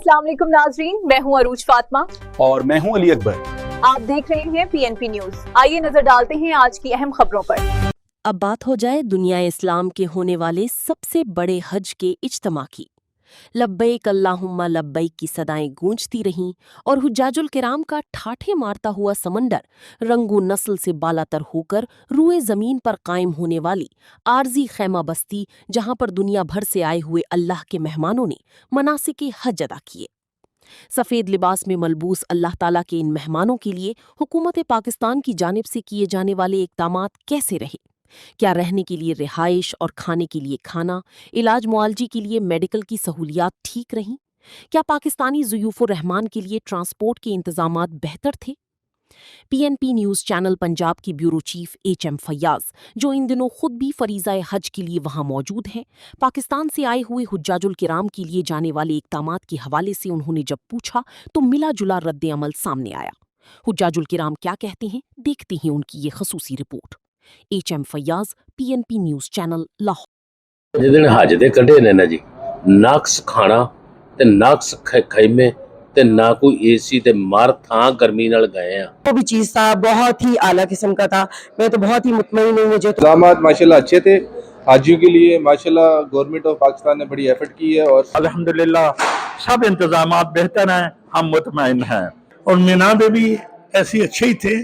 अस्सलाम वालेकुम नाजरीन, मैं हूं अरूज फातिमा और मैं हूं अली अकबर। आप देख रहे हैं PNP न्यूज। आइए नजर डालते हैं आज की अहम खबरों पर। अब बात हो जाए दुनिया इस्लाम के होने वाले सबसे बड़े हज के इज्तिमा की। लब्बैक अल्लाहुम्मा लब्बैक की सदाएं गूंजती रहीं और हुज्जाजुल किराम का ठाठे मारता हुआ समंदर रंगू नस्ल से बालातर होकर रुए जमीन पर कायम होने वाली आरजी खैमा बस्ती, जहां पर दुनिया भर से आए हुए अल्लाह के मेहमानों ने मनासिके हज अदा किए। सफेद लिबास में मलबूस अल्लाह ताला के इन मेहमानों के लिए हुकूमत पाकिस्तान की जानिब से किए जाने वाले इक़दामात कैसे रहे? क्या रहने के लिए रिहाइश और खाने के लिए खाना, इलाज मुआलजी के लिए मेडिकल की सहूलियात ठीक रहीं? क्या पाकिस्तानी ज़ुयूफ़ुर रहमान के लिए ट्रांसपोर्ट के इंतजामात बेहतर थे? PNP न्यूज़ चैनल पंजाब की ब्यूरो चीफ HM फैयाज, जो इन दिनों खुद भी फरीज़ा हज के लिए वहां मौजूद हैं, पाकिस्तान से आए हुए हुज्जाजुल किराम के लिए जाने वाले इक़दामात के हवाले से उन्होंने जब पूछा तो मिला जुला रद्द अमल सामने आया। हुज्जाजुल किराम क्या कहते हैं, देखते हैं उनकी ये खसूसी report. HM Faiyaz, PNP news channel, Lahore. जिस हज दे कढ़े ने ना जी, नाक्स खाना ते नाक्स खैमे ते ना कोई AC ते मार था गर्मी नाल गए हैं। वो भी चीज़ था, बहुत ही आला किस्म का था। मैं तो बहुत ही मुतमईन हूँ। मुझे इंतज़ामात माशाल्लाह अच्छे थे हाजियों के लिए। माशाल्लाह गवर्नमेंट ऑफ पाकिस्तान ने बड़ी एफर्ट की है और अल्हम्दुलिल्लाह सब इंतजामात बेहतर हैं, हम मुतमईन हैं। और मीना में भी ऐसे अच्छे ही थे,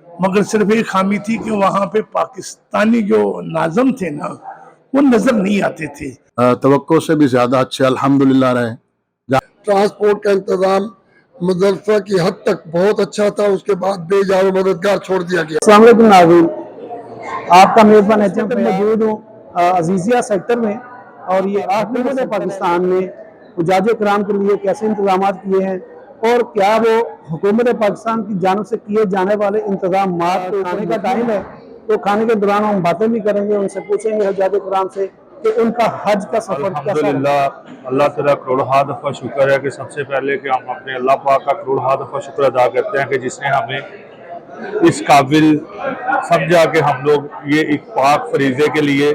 मगर सिर्फ एक खामी थी कि वहाँ पे पाकिस्तानी जो नाज़म थे ना, वो नजर नहीं आते थे। तवक्को से भी ज्यादा अच्छे अल्हम्दुलिल्लाह रहे। ट्रांसपोर्ट का इंतजाम मुज़फ्फरपुर की हद तक बहुत अच्छा था, उसके बाद बेजार मददगार छोड़ दिया गया। अस्सलाम वालेकुम नाज़रीन, आपका मेज़बान HM पे मौजूद हूँ अजीजिया सेक्टर में। और ये हुकूमत पाकिस्तान ने हुज्जाज किराम के लिए कैसे इंतजाम किए हैं और क्या वो हुकूमत पाकिस्तान की जानिब से किए जाने वाले इंतजाम। खाने का टाइम है तो खाने के दौरान हम बातें भी करेंगे, उनसे पूछेंगे हुज्जाज किराम से कि उनका हज का सफर कैसा अल्हम्दुलिल्लाह, अल्लाह ताला करोड़ दफ़ा शुक्र है कि सबसे पहले कि हम अपने अल्लाह पाक का करोड़ दफ़ा शुक्र अदा करते हैं कि जिसने हमें इस काबिल समझा कि हम लोग ये एक पाक फरीज़े के लिए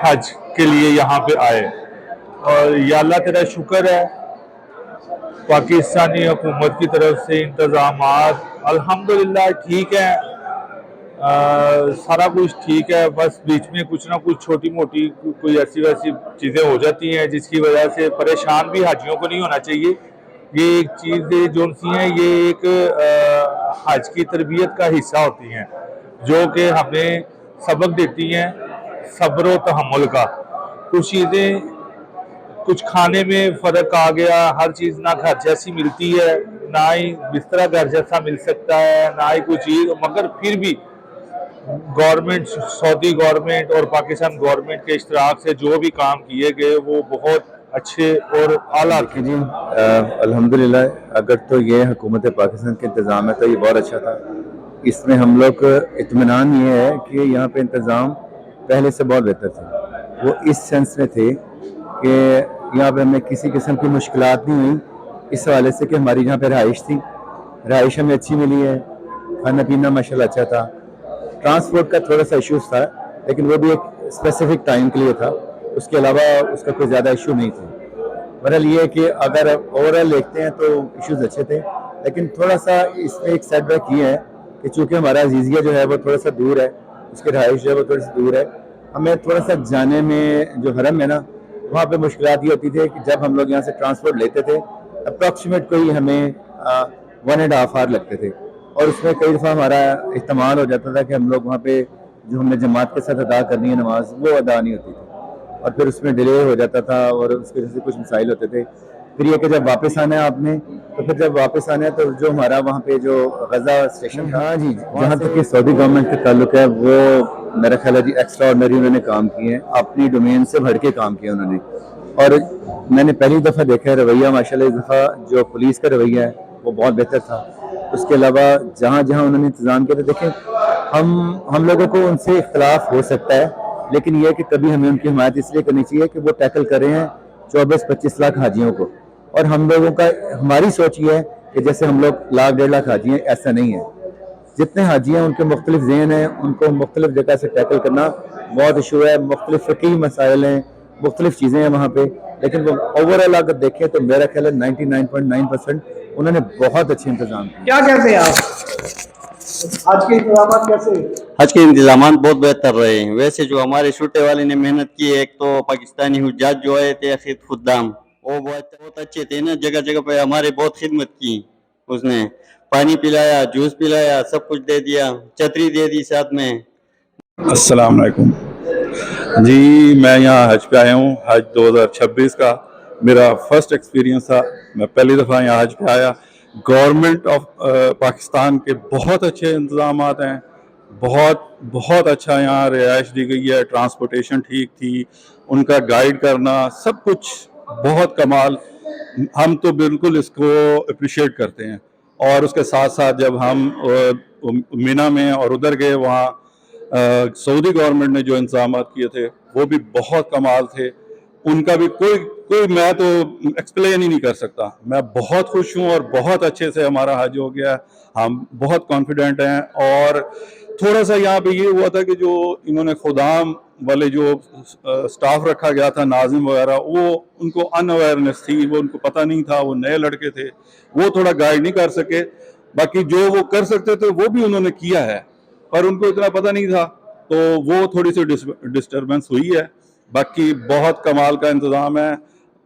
हज के लिए यहाँ पे आए। और या अल्लाह ताला शुक्र है, पाकिस्तानी हुकूमत की तरफ से इंतज़ामात अल्हम्दुलिल्लाह ठीक है, सारा कुछ ठीक है। बस बीच में कुछ ना कुछ छोटी मोटी कोई ऐसी वैसी चीज़ें हो जाती हैं जिसकी वजह से परेशान भी हाजियों को नहीं होना चाहिए। ये एक चीज़ें जो सी हैं, ये एक हज की तरबियत का हिस्सा होती हैं, जो कि हमें सबक देती हैं सब्र व तहम्मुल का। कुछ चीज़ें, कुछ खाने में फ़र्क आ गया, हर चीज़ ना घर जैसी मिलती है, ना ही बिस्तरा घर जैसा मिल सकता है, ना ही कोई चीज़, मगर फिर भी गवर्नमेंट, सऊदी गवर्नमेंट और पाकिस्तान गवर्नमेंट के इश्तराक से जो भी काम किए गए वो बहुत अच्छे और आला थे। जी अल्हम्दुलिल्लाह, अगर तो ये हुकूमत पाकिस्तान के इंतज़ाम है तो ये बहुत अच्छा था। इसमें हम लोग इत्मीनान ये है कि यहाँ पे इंतज़ाम पहले से बहुत बेहतर थे। वो इस सेंस में थे कि यहाँ पे हमें किसी किस्म की मुश्किलात नहीं हुई, इस हवाले से कि हमारी यहाँ पे रहाइश थी, रहाइश हमें अच्छी मिली है, खाना पीना माशाल्लाह अच्छा था। ट्रांसपोर्ट का थोड़ा सा इश्यूज था, लेकिन वो भी एक स्पेसिफिक टाइम के लिए था, उसके अलावा उसका कोई ज़्यादा इशू नहीं था। बहरहाल ये है कि अगर ओवरऑल देखते हैं तो इश्यूज अच्छे थे, लेकिन थोड़ा सा इसमें एक सेटबैक ये है कि चूँकि हमारा अजीजिया जो है वो थोड़ा सा दूर है, उसकी रहाइश जो है वो थोड़ी सी दूर है, हमें थोड़ा सा जाने में जो हरम है ना, वहाँ पे मुश्किलात ये होती थी कि जब हम लोग यहाँ से ट्रांसपोर्ट लेते थे अप्रॉक्सीमेट कोई हमें 1.5 आवर लगते थे, और उसमें कई दफ़ा हमारा इस्तेमाल हो जाता था कि हम लोग वहाँ पे जो हमने जमात के साथ अदा करनी है नमाज, वो अदा नहीं होती थी और फिर उसमें डिले हो जाता था और उसकी वजह से कुछ मसाइल होते थे। फिर ये कि जब वापस आना है आपने, तो फिर जब वापस आना है तो जो हमारा वहाँ पे जो गज़ा स्टेशन था, हाँ जी, जहाँ तक कि सऊदी गवर्नमेंट के ताल्लुक है, वो मेरा ख्याल है जी एक्स्ट्रा ऑर्डिनरी उन्होंने काम किए हैं, अपनी डोमेन से भर के काम किया उन्होंने। और मैंने पहली दफ़ा देखा है रवैया माशाल्लाह, इस दफ़ा जो पुलिस का रवैया है वो बहुत बेहतर था। उसके अलावा जहाँ जहाँ उन्होंने इंतज़ाम किया था, देखें हम लोगों को उनसे इख्तलाफ हो सकता है, लेकिन यह कि कभी हमें उनकी हिमायत इसलिए करनी चाहिए कि वो टैकल कर रहे हैं 24-25 लाख हाजियों को, और हम लोगों का, हमारी सोच ये है कि जैसे हम लोग 1-1.5 लाख हाजी हैं, ऐसा नहीं है। जितने हाजी हैं उनके मुख्तलिफ ज़हन हैं, उनको मुख्तलिफ जगह से टैकल करना बहुत इशू है, मुख्तलिफ फ़िक़ही मसाइल हैं, मुख्तलिफ चीज़ें हैं वहाँ पे, लेकिन वो ओवरऑल अगर देखें तो मेरा ख्याल है 99.9% उन्होंने बहुत अच्छे इंतजाम किए। क्या कहते हैं आप, आज के इंतजाम कैसे? हज के इंतजाम बहुत बेहतर रहे हैं। वैसे जो हमारे छोटे वाले ने मेहनत की है, एक तो पाकिस्तानी हुज्जाज जो आए थे अखीद खुद्दाम, वो बहुत अच्छे थे ना, जगह जगह पे हमारे बहुत खिदमत की। उसने पानी पिलाया, जूस पिलाया, सब कुछ दे दिया, छतरी दे दी साथ में। अस्सलाम वालेकुम जी, मैं यहाँ हज पे आया हूँ। हज 2026 का मेरा फर्स्ट एक्सपीरियंस था। मैं पहली दफ़ा यहाँ हज पे आया। गवर्नमेंट ऑफ पाकिस्तान के बहुत अच्छे इंतज़ाम हैं, बहुत अच्छा यहाँ रिहाइश दी गई है, ट्रांसपोर्टेशन ठीक थी, उनका गाइड करना सब कुछ बहुत कमाल। हम तो बिल्कुल इसको अप्रिशिएट करते हैं। और उसके साथ साथ जब हम मीना में और उधर गए, वहाँ सऊदी गवर्नमेंट ने जो इंतजाम किए थे वो भी बहुत कमाल थे। उनका भी कोई मैं तो एक्सप्लेन ही नहीं कर सकता। मैं बहुत खुश हूँ और बहुत अच्छे से हमारा हज हो गया। हम बहुत कॉन्फिडेंट हैं। और थोड़ा सा यहाँ पे ये हुआ था कि जो इन्होंने खुदाम वाले जो स्टाफ रखा गया था, नाजिम वगैरह, वो उनको अनअवेयरनेस थी, वो उनको पता नहीं था, वो नए लड़के थे, वो थोड़ा गाइड नहीं कर सके। बाकी जो वो कर सकते थे वो भी उन्होंने किया है, पर उनको इतना पता नहीं था, तो वो थोड़ी सी डिस्टर्बेंस हुई है। बाकी बहुत कमाल का इंतज़ाम है,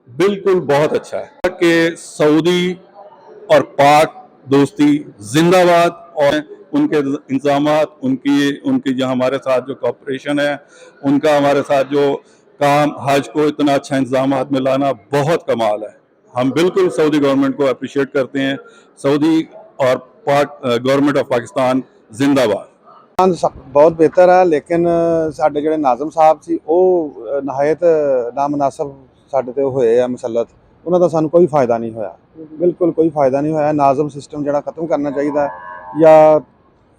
बिल्कुल बहुत अच्छा है। कि सऊदी और पाक दोस्ती जिंदाबाद, और उनके इंतज़ामात, उनकी जो हमारे साथ जो कोऑपरेशन है, उनका हमारे साथ जो काम, हज को इतना अच्छा इंतज़ामात में लाना बहुत कमाल है। हम बिल्कुल सऊदी गवर्नमेंट को अप्रिशिएट करते हैं। सऊदी और पाक गवर्नमेंट ऑफ पाकिस्तान जिंदाबाद। बहुत बेहतर है, लेकिन साडे ਜਿਹੜੇ ਨਾਜ਼ਮ ਸਾਹਿਬ ਸੀ ਉਹ ਨਹਾਇਤ ਨਾਮਨਾਸਬ ਸਾਡੇ ਤੇ ਹੋਏ ਆ ਮੁਸੱਲਤ। ਉਹਨਾਂ ਦਾ ਸਾਨੂੰ ਕੋਈ ਫਾਇਦਾ ਨਹੀਂ ਹੋਇਆ, ਬਿਲਕੁਲ ਕੋਈ ਫਾਇਦਾ ਨਹੀਂ ਹੋਇਆ। ਨਾਜ਼ਮ ਸਿਸਟਮ ਜਿਹੜਾ ਖਤਮ ਕਰਨਾ ਚਾਹੀਦਾ, ਜਾਂ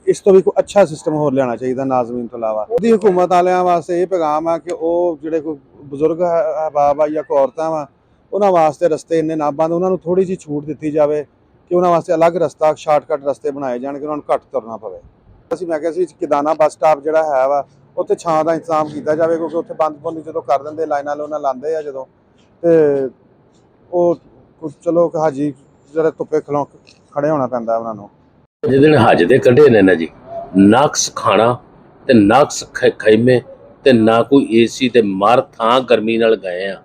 ਇਸ ਤੋਂ ਵੀ ਕੋਈ ਅੱਛਾ ਸਿਸਟਮ ਹੋਰ ਲਿਆਉਣਾ ਚਾਹੀਦਾ ਨਾਜ਼ਮੀਨ ਤੋਂ ਇਲਾਵਾ। ਉਹਦੀ ਹਕੂਮਤ ਵਾਲਿਆਂ ਵਾਸਤੇ ਇਹ ਪੈਗਾਮ ਆ ਕਿ ਉਹ ਜਿਹੜੇ ਕੋਈ ਬਜ਼ੁਰਗ ਅਹਿਬਾਬ ਆ ਜਾਂ ਕੋਈ ਔਰਤਾਂ ਵਾ, ਉਹਨਾਂ ਵਾਸਤੇ ਰਸਤੇ ਇੰਨੇ ਨਾ ਬੰਦ, ਉਹਨਾਂ ਨੂੰ ਥੋੜ੍ਹੀ ਜਿਹੀ ਛੂਟ ਦਿੱਤੀ ਜਾਵੇ ਕਿ ਉਹਨਾਂ ਵਾਸਤੇ ਅਲੱਗ ਰਸਤਾ, ਸ਼ਾਰਟਕਟ ਰਸਤੇ ਬਣਾਏ ਜਾਣ ਕਿ ਉਹਨਾਂ ਨੂੰ ਘੱਟ ਤੁਰਨਾ ਪਵੇ। ਅਸੀਂ ਮੈਂ ਕਿਹਾ ਸੀ ਕਿਦਾਨਾ ਬੱਸ ਸਟਾਪ ਜਿਹੜਾ ਹੈ ਵਾ, ਉੱਥੇ ਛਾਂ ਦਾ ਇੰਤਜ਼ਾਮ ਕੀਤਾ ਜਾਵੇ, ਕਿਉਂਕਿ ਉੱਥੇ ਬੰਦ ਜਦੋਂ ਕਰ ਦਿੰਦੇ ਲਾਈਨਾਂ ਉਹਨਾਂ ਲਾਉਂਦੇ ਆ ਜਦੋਂ, ਤੇ ਉਹ ਚਲੋ ਹਾਜੀ ਜਿਹੜਾ ਧੁੱਪੇ ਖੜੇ ਹੋਣਾ ਪੈਂਦਾ ਉਹਨਾਂ ਨੂੰ। ਜਿਹਦੇ ਹਜ ਦੇ ਕੱਢੇ ਨੇ ਨਾ ਜੀ, ਨਕਸ ਖਾਣਾ ਤੇ ਨਕਸ ਖੈਮੇ ਤੇ ਨਾ ਕੋਈ ਏਸੀ ਤੇ ਮਰ ਥਾਂ ਗਰਮੀ ਨਾਲ ਗਏ ਆ।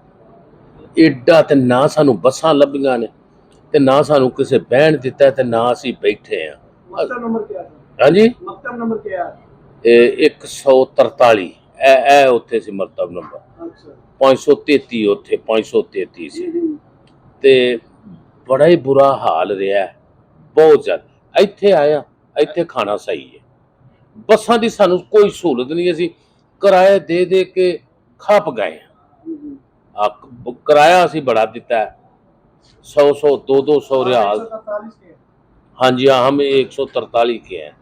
ਏਡਾ ਤੇ ਨਾ ਸਾਨੂੰ ਬੱਸਾਂ ਲੱਭੀਆਂ ਨੇ ਤੇ ਨਾ ਸਾਨੂੰ ਕਿਸੇ ਬਹਿਣ ਦਿੱਤਾ ਤੇ ਨਾ ਅਸੀਂ ਬੈਠੇ ਆ। हाँ जी, मकतब नंबर क्या है? 143 ए ਉੱਥੇ ਸੀ ਮਕਤਬ ਨੰਬਰ। ਅੱਛਾ 533 ਉੱਥੇ 533 ਸੀ ਤੇ ਬੜਾ ਹੀ ਬੁਰਾ ਹਾਲ ਰਿਹਾ, ਬਹੁਤ ਜ਼ਿਆਦਾ। ਇੱਥੇ ਆਇਆ, ਇੱਥੇ ਖਾਣਾ ਸਹੀ ਹੈ, ਬੱਸਾਂ ਦੀ ਸਾਨੂੰ ਕੋਈ ਸਹੂਲਤ ਨਹੀਂ। ਅਸੀਂ ਕਿਰਾਏ ਦੇ ਕੇ ਖੱਪ ਗਏ ਆ। ਕਿਰਾਇਆ ਅਸੀਂ ਬੜਾ ਦਿੱਤਾ, 100 200 रियाल। हाँ जी, हाँ, हम 143 के हैं।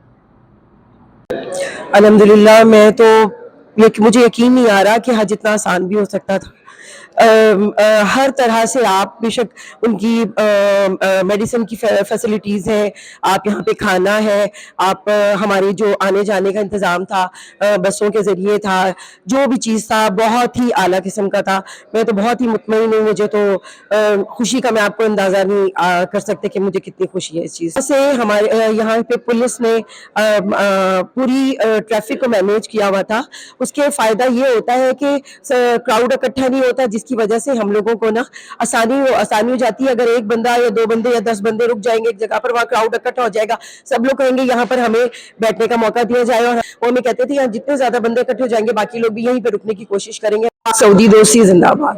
अल्हम्दुलिल्लाह, मैं तो मुझे यकीन नहीं आ रहा कि हज इतना आसान भी हो सकता था। हर तरह से आप बेशक उनकी मेडिसिन की फैसिलिटीज़ हैं, आप यहाँ पे खाना है, आप हमारे जो आने जाने का इंतज़ाम था बसों के ज़रिए था, जो भी चीज़ था बहुत ही आला किस्म का था। मैं तो बहुत ही मुतमईन हूँ। मुझे तो खुशी का मैं आपको अंदाज़ा नहीं कर सकते कि मुझे कितनी खुशी है इस चीज़ से। हमारे यहाँ पे पुलिस ने पूरी ट्रैफिक को मैनेज किया हुआ था। उसके फ़ायदा ये होता है कि क्राउड इकट्ठा नहीं होता, जिसकी वजह से हम लोगों को ना आसानी हो जाती है। अगर एक बंदा या 2 बंदे या 10 बंदे रुक जाएंगे एक जगह पर, वहाँ क्राउड इकट्ठा हो जाएगा, सब लोग कहेंगे यहाँ पर हमें बैठने का मौका दिया जाए। और वो हमें कहते थे यहाँ जितने ज्यादा बंदे इकट्ठे हो जाएंगे बाकी लोग भी यहीं पे रुकने की कोशिश करेंगे। सऊदी दोस्ती जिंदाबाद।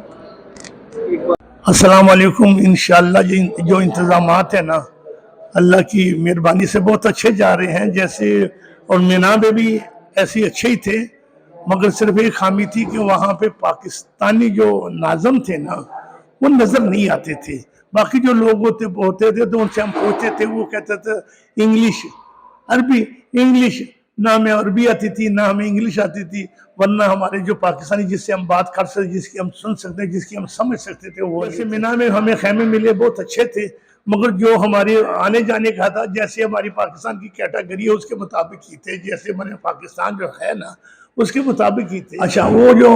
अस्सलाम वालेकुम। इंशाल्लाह जो इंतजामात है ना, अल्लाह की मेहरबानी से बहुत अच्छे जा रहे हैं। जैसे और मीना में भी ऐसे अच्छे ही थे, मगर सिर्फ एक खामी थी कि वहाँ पे पाकिस्तानी जो नाज़म थे ना, वो नज़र नहीं आते थे। बाकी जो लोग होते थे तो उनसे हम पूछते थे, वो कहते थे इंग्लिश, अरबी, इंग्लिश, ना हमें अरबी आती थी ना हमें इंग्लिश आती थी। वरना हमारे जो पाकिस्तानी जिससे हम बात कर सकते, जिसकी हम सुन सकते, जिसकी हम समझ सकते थे, वो ऐसे मीना में हमें खैमे मिले, बहुत अच्छे थे। मगर जो हमारे आने जाने का था, जैसे हमारी पाकिस्तान की कैटेगरी है उसके मुताबिक ही थे। जैसे मैंने पाकिस्तान जो है ना, उसके मुताबिक ही थे। अच्छा, वो जो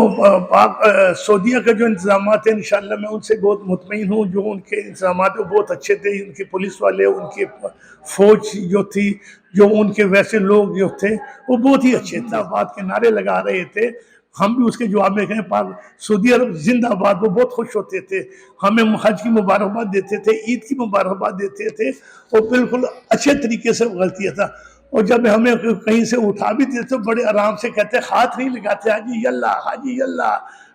पाक सऊदीया का जो इंतजाम थे, इंशाल्लाह मैं उनसे बहुत मुतमईन हूँ। जो उनके इंतजाम वो बहुत अच्छे थे, उनके पुलिस वाले, उनके फौज जो थी, जो उनके वैसे लोग जो थे वो बहुत ही अच्छे थे। बात के नारे लगा रहे थे, हम भी उसके जवाब में कहें पाक सऊदी अरब जिंदाबाद, वो बहुत खुश होते थे, हमें हज की मुबारकबाद देते थे, ईद की मुबारकबाद देते थे, और बिल्कुल अच्छे तरीके से गलतिया था। और जब हमें कहीं से उठा भी देते तो बड़े आराम से कहते, हाथ नहीं लगाते, हाजी यल्ला, हाजी यल्ला,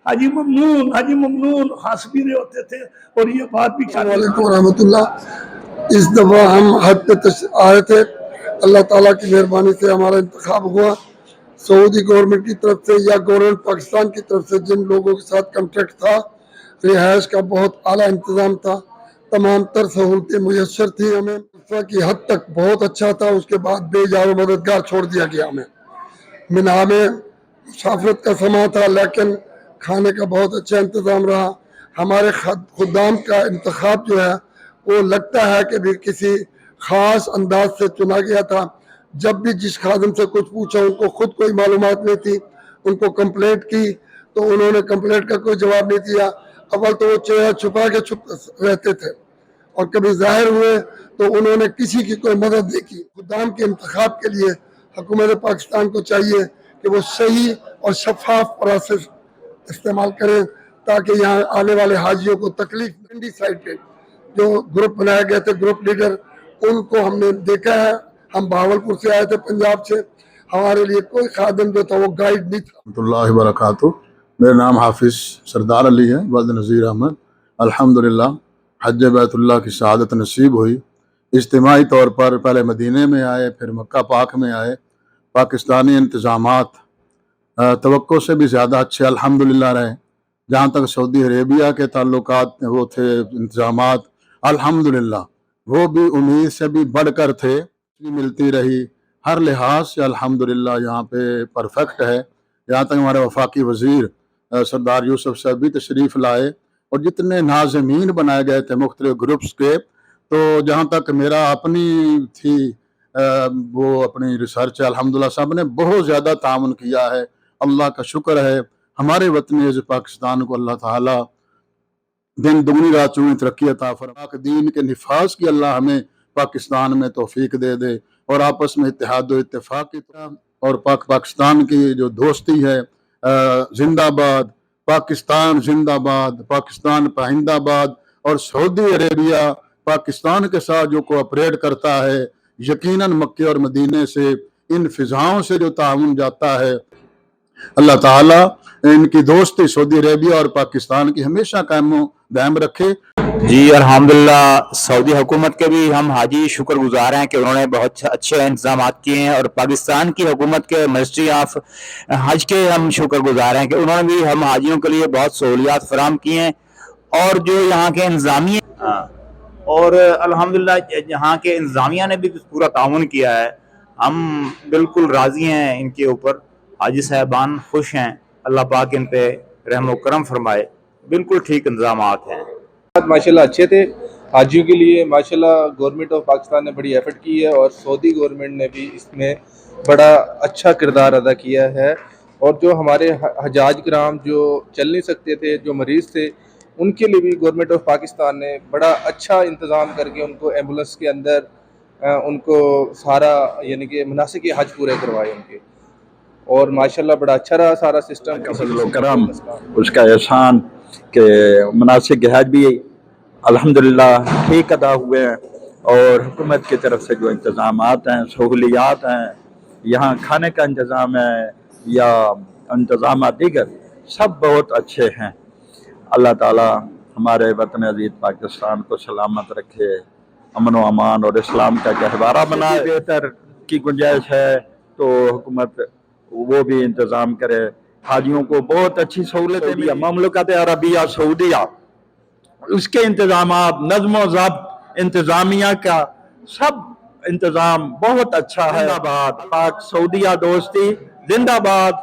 हाजी ममनून, हाजी ममनून, हंस भी रहे होते थे और ये बात भी कर रहे थे। रहमतुल्लाह। इस दफ़ा हम हज पे आए थे, अल्लाह ताला की मेहरबानी से हमारा इंतखाब हुआ। सऊदी गवर्नमेंट की तरफ से या गवर्नमेंट पाकिस्तान की तरफ से जिन लोगों के साथ कॉन्ट्रैक्ट था, रिहाइश का बहुत आला इंतज़ाम था, तमाम तर सहूलतें मुयस्सर थी। हमें की हद तक बहुत अच्छा था। उसके बाद बेजारो मददगार छोड़ दिया गया हमें। मिना में मुसाफरत का समा था, लेकिन खाने का बहुत अच्छा इंतज़ाम रहा। हमारे खुदाम का इंतखाब जो है वो लगता है कि भी किसी ख़ास अंदाज से चुना गया था। जब भी जिस खादिम से कुछ पूछा, उनको खुद कोई मालूमात नहीं थी, उनको कंप्लेंट की तो उन्होंने कंप्लेंट का कोई जवाब नहीं दिया। अव्वल तो वो चेहरा छुपा के छुप रहते थे, और कभी जाहिर हुए तो उन्होंने किसी की कोई मदद नहीं की। खुदाम के इंतखाब के लिए हुकूमत पाकिस्तान को चाहिए कि वो सही और शफाफ प्रोसेस इस्तेमाल करें, ताकि यहाँ आने वाले हाजियों को तकलीफ। मंडी साइड पे जो ग्रुप बनाए गए थे, ग्रुप लीडर, उनको हमने देखा है। हम भावलपुर से आए थे, पंजाब से। हमारे लिए कोई खादिम जो था वो गाइड नहीं था। रहमतुल्लाहि व बरकातुहू। मेरा नाम हाफिज सरदार अली है, वल्द नज़ीर अहमद। अल्हम्दुलिल्लाह हज बैतुल्लाह की शहादत नसीब हुई। इज्तिमाई तौर पर पहले मदीने में आए, फिर मक्का पाक में आए। पाकिस्तानी इंतज़ामात तवक्को से भी ज़्यादा अच्छे अल्हम्दुलिल्लाह रहे। जहाँ तक सऊदी अरेबिया के ताल्लुकात वो थे, इंतज़ामात अल्हम्दुलिल्लाह वो भी उम्मीद से भी बढ़कर थे, मिलती रही। हर लिहाज से अल्हम्दुलिल्लाह यहाँ पे परफेक्ट है। यहाँ तक हमारे वफाकी वज़ीर सरदार यूसुफ साहब भी तशरीफ़ लाए, और जितने नाज़मीन बनाए गए थे मुख्तलिफ ग्रुप्स के, तो जहाँ तक मेरा अपनी थी वो अपनी रिसर्च, अल्हम्दुलिल्लाह साहब ने बहुत ज़्यादा ताउन किया है। अल्लाह का शुक्र है, हमारे वतन पाकिस्तान को अल्लाह ताला दिन दुगनी रात चौगुनी तरक्की अता फरमाए। दीन के निफाज की अल्लाह हमें पाकिस्तान में तौफीक दे दे, और आपस में इत्तेहाद व इत्तेफाक की तरह, और पाकिस्तान की जो दोस्ती है, जिंदाबाद पाकिस्तान, जिंदाबाद पाकिस्तान, पाइंदाबाद। और सऊदी अरेबिया पाकिस्तान के साथ जो कोऑपरेट करता है, यकीनन मक्के और मदीने से इन फिजाओं से जो ताउन जाता है, अल्लाह ताला इनकी दोस्ती सऊदी अरेबिया और पाकिस्तान की हमेशा कायम दायम रखे। जी अल्हम्दुलिल्लाह, सऊदी हुकूमत के भी हम हाजी शुक्रगुजार हैं कि उन्होंने बहुत अच्छे इंतजाम किए हैं, और पाकिस्तान की हुकूमत के मिनिस्ट्री ऑफ हज के हम शुक्रगुजार हैं कि उन्होंने भी हम हाजियों के लिए बहुत सहूलियात फराहम की हैं। और जो यहाँ के इंतजामिया और अल्हम्दुलिल्लाह यहाँ के इंतजामिया ने भी पूरा ताउन किया है। हम बिल्कुल राज़ी हैं इनके ऊपर। हाजी साहबान खुश हैं, अल्लाह पाक इन पे रहम व करम फरमाए। बिल्कुल ठीक इंतजामात हैं, माशाल्लाह अच्छे थे। हाजियों के लिए माशाल्लाह गवर्नमेंट ऑफ पाकिस्तान ने बड़ी एफर्ट की है, और सऊदी गवर्नमेंट ने भी इसमें बड़ा अच्छा किरदार अदा किया है। और जो हमारे हजाज कराम जो चल नहीं सकते थे, जो मरीज़ थे, उनके लिए भी गवर्नमेंट ऑफ पाकिस्तान ने बड़ा अच्छा इंतज़ाम करके उनको एम्बुलेंस के अंदर उनको सारा यानी कि मुनासिक हज पूरे करवाए उनके, और माशाल्लाह बड़ा अच्छा रहा सारा सिस्टम। करम उसका एहसान के मुनासिक हज भी अल्हम्दुलिल्लाह ठीक अदा हुए हैं, और हुकूमत की तरफ से जो इंतज़ामात हैं, सहूलियात हैं, यहाँ खाने का इंतज़ाम है या इंतज़ाम दीगर, सब बहुत अच्छे हैं। अल्लाह ताला हमारे वतन अजीज पाकिस्तान को सलामत रखे, अमन व अमान और इस्लाम का गहवारा बनाए। बेहतर की गुंजाइश है तो हुकूमत वो भी इंतज़ाम करे। हाजियों को बहुत अच्छी सहूलतें मिली। ममलकत अरबिया सऊदिया, उसके इंतजाम, नज़्म व ज़ब्त, इंतज़ामिया का सब इंतज़ाम बहुत अच्छा है। जिंदाबाद पाक सऊदिया दोस्ती, जिंदाबाद।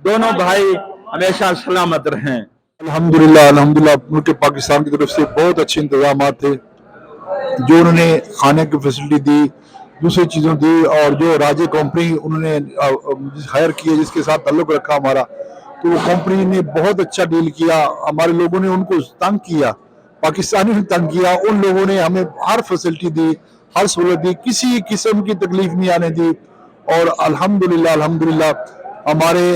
दोनों भाई हमेशा सलामत रहें। अल्हम्दुलिल्लाह अल्हम्दुलिल्लाह, मुल्क पाकिस्तान की तरफ से बहुत अच्छे इंतजाम थे। जो उन्होंने खाने की फैसिलिटी दी, दूसरी चीज़ों दी, और जो राजे कंपनी उन्होंने हायर की है, जिसके साथ ताल्लुक़ रखा हमारा, तो वो कंपनी ने बहुत अच्छा डील किया। हमारे लोगों ने उनको तंग किया, पाकिस्तानी ने तंग किया, उन लोगों ने हमें हर फैसिलिटी दी, हर सहूलत दी, किसी किस्म की तकलीफ नहीं आने दी। और अल्हम्दुलिल्लाह हमारे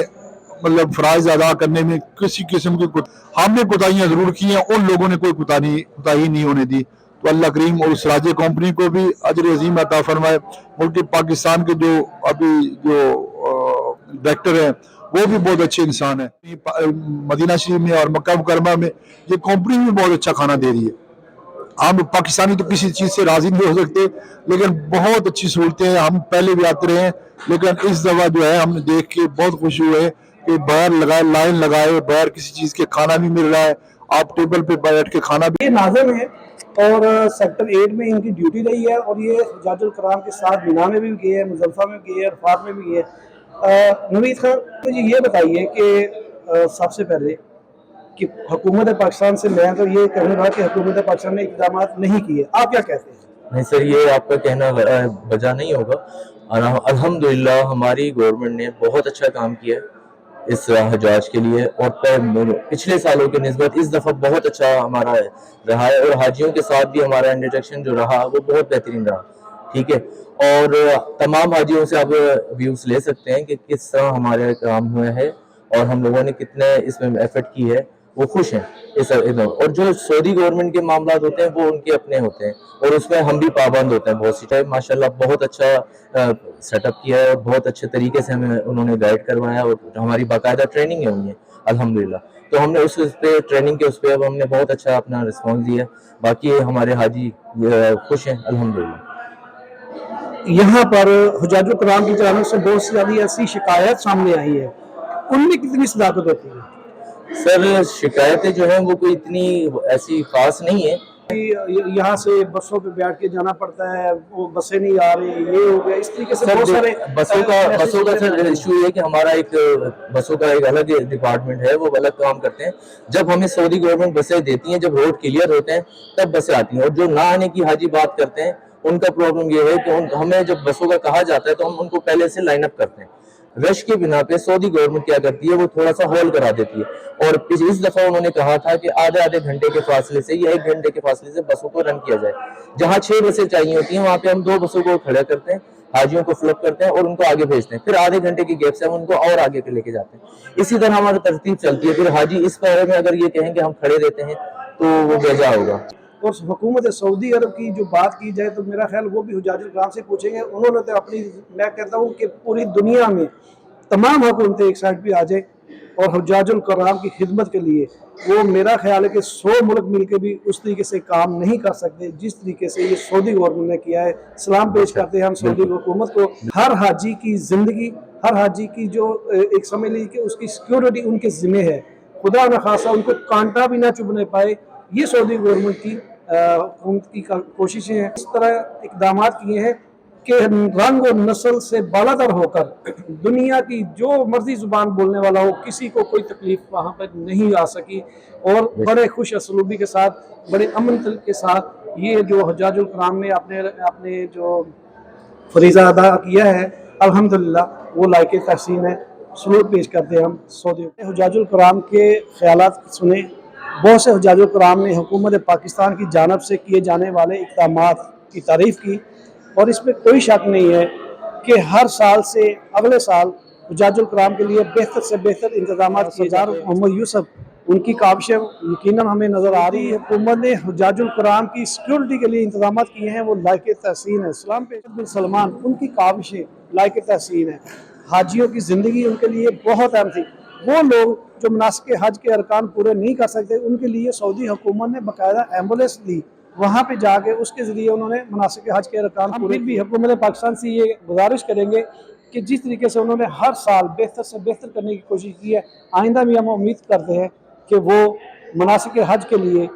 मतलब फ़राइज़ अदा करने में किसी किस्म की हमने कोताहियाँ ज़रूर की हैं, उन लोगों ने कोई कोताही नहीं होने दी। तो अल्लाह करीम और उस राजे कंपनी को भी अजर अजीम अता फरमाए। मुल्क पाकिस्तान के जो अभी जो डायरेक्टर हैं वो भी बहुत अच्छे इंसान हैं। मदीना शरीफ में और मक्का मुकरमा में ये कंपनी भी बहुत अच्छा खाना दे रही है। हम पाकिस्तानी तो किसी चीज़ से राज़ी नहीं हो सकते, लेकिन बहुत अच्छी सहूलतें हैं। हम पहले भी आते रहे हैं, लेकिन इस दफ़ा जो है हमने देख के बहुत खुश हुए कि बगैर लगाए लाइन लगाए बगैर किसी चीज़ के खाना भी मिल रहा है। आप टेबल पे बैठ के खाना भी। ये नाज़िम है और सेक्टर 8 में इनकी ड्यूटी रही है, और ये हुज्जाजुल कराम के साथ मिना में भी गए हैं, मुज़ल्फ़ा में भी गए हैं, अरफात में भी गए हैं। नवीद खान, मुझे ये बताइए कि सबसे पहले कि हुकूमत पाकिस्तान से मैं तो ये कहूँ रहा कि हुकूमत पाकिस्तान ने इक़दाम नहीं किए, आप क्या कहते हैं? नहीं सर, ये आपका कहना वजह नहीं होगा। अल्हम्दुलिल्लाह हमारी गवर्नमेंट ने बहुत अच्छा काम किया है इस हजाज के लिए, और पिछले सालों के निस्बत इस दफ़ा बहुत अच्छा हमारा रहा है, और हाजियों के साथ भी हमारा इंटरेक्शन जो रहा वो बहुत बेहतरीन रहा। ठीक है, और तमाम हाजियों से आप व्यूज़ ले सकते हैं कि किस तरह हमारे काम हुए हैं और हम लोगों ने कितने इसमें एफर्ट की है, वो खुश हैं इस। और जो सऊदी गवर्नमेंट के मामला होते हैं वो उनके अपने होते हैं, और उसमें हम भी पाबंद होते हैं बहुत सी टाइम। माशाल्लाह बहुत अच्छा सेटअप किया है, और बहुत अच्छे तरीके से हमें उन्होंने गाइड करवाया, और हमारी बाकायदा ट्रेनिंग है उन्हें अल्हम्दुलिल्लाह। तो हमने उस पे ट्रेनिंग के उस पर अब हमने बहुत अच्छा अपना रिस्पॉन्स दिया। बाकी हमारे हाजी खुश हैं अल्हम्दुलिल्लाह। यहाँ पर हुज्जाजुल कराम की जानिब से बहुत सी ऐसी शिकायत सामने आई है, उनमें कितनी सदाकत होती है? सर शिकायतें जो हैं वो कोई इतनी ऐसी खास नहीं है। यहाँ से बसों पे बैठ के जाना पड़ता है, वो बसें नहीं आ रही, ये हो गया, इस तरीके से बहुत सारे बसों का सर इशू ये है कि हमारा एक बसों का एक अलग डिपार्टमेंट है, वो अलग काम करते हैं। जब हमें सऊदी गवर्नमेंट बसें देती हैं, जब रोड क्लियर होते हैं तब बसें आती हैं, और जो ना आने की हाजी बात करते हैं उनका प्रॉब्लम ये है कि हमें जब बसों का कहा जाता है तो हम उनको पहले से लाइन अप करते हैं। रश के बिना पे सऊदी गवर्नमेंट क्या करती है, वो थोड़ा सा होल्ड करा देती है, और इस दफा उन्होंने कहा था कि आधे घंटे के फासले से या 1 घंटे के फासले से बसों को रन किया जाए। जहां 6 बसें चाहिए होती हैं वहां पे हम 2 बसों को खड़ा करते हैं, हाजियों को फ्लप करते हैं और उनको आगे भेजते हैं, फिर आधे घंटे की गैप से हम उनको और आगे लेके जाते हैं। इसी तरह हमारी तरतीब चलती है। फिर हाजी इस बारे में अगर ये कहें कि हम खड़े देते हैं तो वो बेजा होगा। और हुकूमत सऊदी अरब की जो बात की जाए तो मेरा ख्याल वो भी हुज्जाजुल कराम से पूछेंगे। उन्होंने तो अपनी, मैं कहता हूँ कि पूरी दुनिया में तमाम हुकूमतें एक साइड पे आ जाए और हुज्जाजुल कराम की खिदमत के लिए, वो मेरा ख्याल है कि 100 मुल्क मिलकर भी उस तरीके से काम नहीं कर सकते जिस तरीके से ये सऊदी गवर्नमेंट ने किया है। सलाम पेश करते हैं हम सऊदी हुकूमत को। हर हाजी की ज़िंदगी, हर हाजी की जो एक समझ लीजिए कि उसकी सिक्योरिटी उनके ज़िम्मे है, खुदा न खासा उनको कांटा भी ना चुभने पाए, ये सऊदी गवर्नमेंट की हुकूमत की कोशिशें हैं। इस तरह इकदाम किए हैं कि रंग और नस्ल से बालातर होकर दुनिया की जो मर्जी जुबान बोलने वाला हो, किसी को कोई तकलीफ वहाँ पर नहीं आ सकी, और बड़े खुश असलूबी के साथ, बड़े अमन के साथ ये जो हुज्जाजुल कराम ने अपने जो फरीज़ा अदा किया है, अल्हम्दुलिल्लाह वो लायक तहसीन है। सलूट पेश करते हैं हम सऊदी हुज्जाजुल कराम के ख्यालात सुने। बहुत से हुज्जाजुल कराम ने हुकूमत पाकिस्तान की जानिब से किए जाने वाले इक़दामात की तारीफ़ की, और इसमें कोई शक नहीं है कि हर साल से अगले साल हुज्जाजुल कराम के लिए बेहतर से बेहतर इंतजाम किए जा रहे हैं। मोहम्मद यूसुफ, उनकी काविशें यकीनन हमें नज़र आ रही है। हुकूमत ने हुज्जाजुल कराम की सिक्योरिटी के लिए इंतजाम किए हैं, वो लायक तहसीन है। सलाम पे बिन सलमान, उनकी काविशें लायक तहसीन है। हाजियों की ज़िंदगी उनके लिए बहुत अहम थी। वो लोग जो मनासिक हज के अरकान पूरे नहीं कर सकते, उनके लिए सऊदी हुकूमत ने बाकायदा एम्बुलेंस दी, वहाँ पे जाके उसके ज़रिए उन्होंने मनासिक हज के अरकान पूरे भी। हुकूमत पाकिस्तान से ये गुजारिश करेंगे कि जिस तरीके से उन्होंने हर साल बेहतर से बेहतर करने की कोशिश की है, आइंदा भी हम उम्मीद करते हैं कि वो मनासिक हज के लिए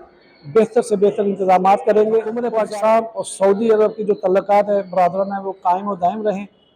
बेहतर से बेहतर इंतजाम करेंगे। हुकूमत पाकिस्तान और सऊदी अरब की जो तल्लुकात है बरादराना है, वो कायम और दायम रहें।